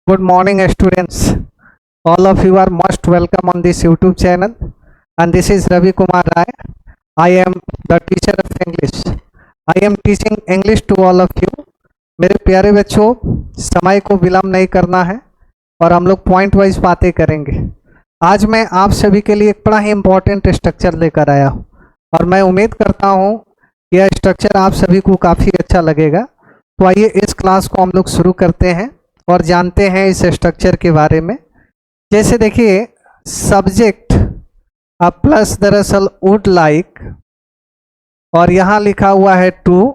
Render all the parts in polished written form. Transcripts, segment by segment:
Good morning, students. All of you are most welcome on this YouTube channel. And this is Ravi Kumar Rai. I am the teacher of English. I am teaching English to all of you. मेरे प्यारे बच्चों, समय को विलंब नहीं करना है और हम लोग पॉइंट वाइज बातें करेंगे। आज मैं आप सभी के लिए एक बड़ा ही इम्पोर्टेंट स्ट्रक्चर लेकर आया हूँ और मैं उम्मीद करता हूँ कि यह स्ट्रक्चर आप सभी को काफ़ी अच्छा लगेगा। तो आइए इस क्लास को हम लोग शुरू करते हैं और जानते हैं इस स्ट्रक्चर के बारे में। जैसे देखिए, सब्जेक्ट अब प्लस दरअसल वुड लाइक और यहाँ लिखा हुआ है टू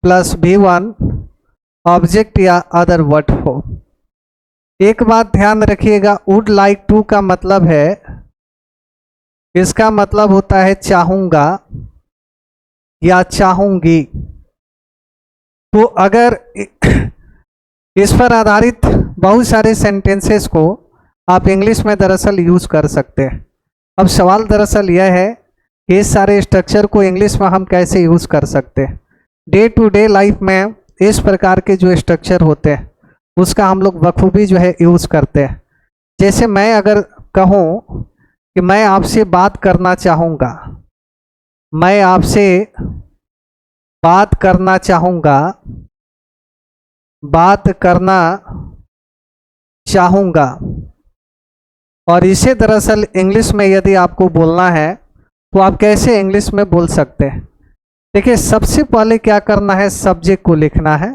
प्लस V1 ऑब्जेक्ट या अदर वर्ड हो। एक बात ध्यान रखिएगा, वुड लाइक टू का मतलब है, इसका मतलब होता है चाहूँगा या चाहूँगी। तो अगर इस पर आधारित बहुत सारे सेंटेंसेस को आप इंग्लिश में दरअसल यूज़ कर सकते हैं। अब सवाल दरअसल यह है कि इस सारे स्ट्रक्चर को इंग्लिश में हम कैसे यूज़ कर सकते हैं। डे टू डे लाइफ में इस प्रकार के जो स्ट्रक्चर होते हैं उसका हम लोग बखूबी जो है यूज़ करते हैं। जैसे मैं अगर कहूँ कि मैं आपसे बात करना चाहूँगा, मैं आपसे बात करना चाहूँगा, बात करना चाहूँगा, और इसे दरअसल इंग्लिश में यदि आपको बोलना है तो आप कैसे इंग्लिश में बोल सकते हैं। देखिए, सबसे पहले क्या करना है, सब्जेक्ट को लिखना है।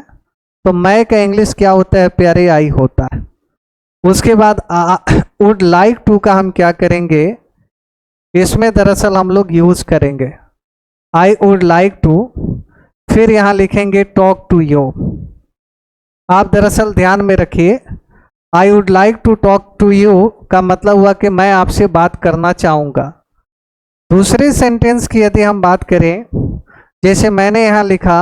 तो मैं का इंग्लिश क्या होता है प्यारे, आई होता है। उसके बाद वुड लाइक टू का हम क्या करेंगे, इसमें दरअसल हम लोग यूज़ करेंगे आई वुड लाइक टू। फिर यहाँ लिखेंगे टॉक टू यू। आप दरअसल ध्यान में रखिए, I would like to talk to you का मतलब हुआ कि मैं आपसे बात करना चाहूँगा। दूसरे सेंटेंस की यदि हम बात करें, जैसे मैंने यहाँ लिखा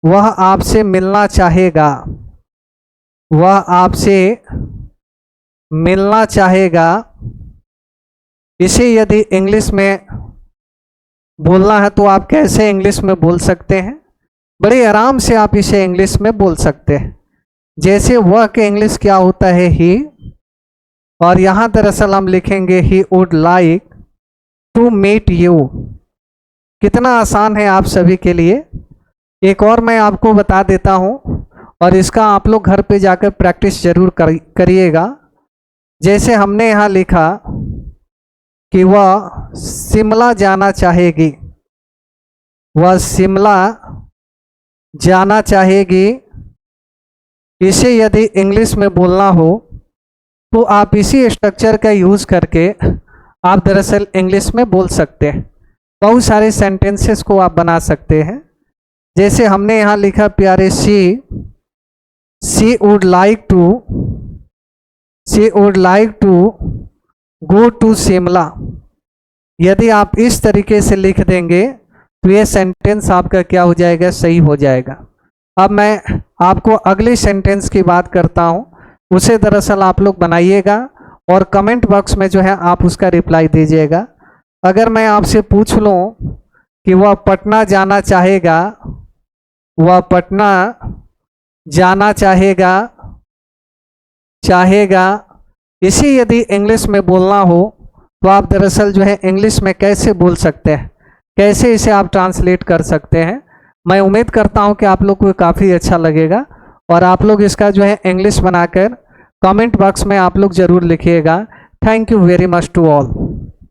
वह आपसे मिलना चाहेगा, वह आपसे मिलना चाहेगा। इसे यदि इंग्लिश में बोलना है तो आप कैसे इंग्लिश में बोल सकते हैं, बड़े आराम से आप इसे इंग्लिश में बोल सकते हैं। जैसे वह के इंग्लिश क्या होता है, ही, और यहाँ दरअसल हम लिखेंगे he would like to meet you. कितना आसान है आप सभी के लिए। एक और मैं आपको बता देता हूँ और इसका आप लोग घर पे जाकर प्रैक्टिस जरूर करिएगा। जैसे हमने यहाँ लिखा कि वह शिमला जाना चाहेगी, वह शिमला जाना चाहेगी। इसे यदि इंग्लिश में बोलना हो तो आप इसी स्ट्रक्चर का यूज़ करके आप दरअसल इंग्लिश में बोल सकते हैं। बहुत सारे सेंटेंसेस को आप बना सकते हैं। जैसे हमने यहाँ लिखा प्यारे, she would like to go to Shimla. यदि आप इस तरीके से लिख देंगे तो ये सेंटेंस आपका क्या हो जाएगा, सही हो जाएगा। अब मैं आपको अगले सेंटेंस की बात करता हूँ, उसे दरअसल आप लोग बनाइएगा और कमेंट बॉक्स में जो है आप उसका रिप्लाई दीजिएगा। अगर मैं आपसे पूछ लूँ कि वह पटना जाना चाहेगा, वह पटना जाना चाहेगा, इसे यदि इंग्लिश में बोलना हो तो आप दरअसल जो है इंग्लिश में कैसे बोल सकते हैं, कैसे इसे आप ट्रांसलेट कर सकते हैं। मैं उम्मीद करता हूं कि आप लोग को काफ़ी अच्छा लगेगा और आप लोग इसका जो है इंग्लिश बनाकर कमेंट बॉक्स में आप लोग ज़रूर लिखिएगा। Thank you very much to all.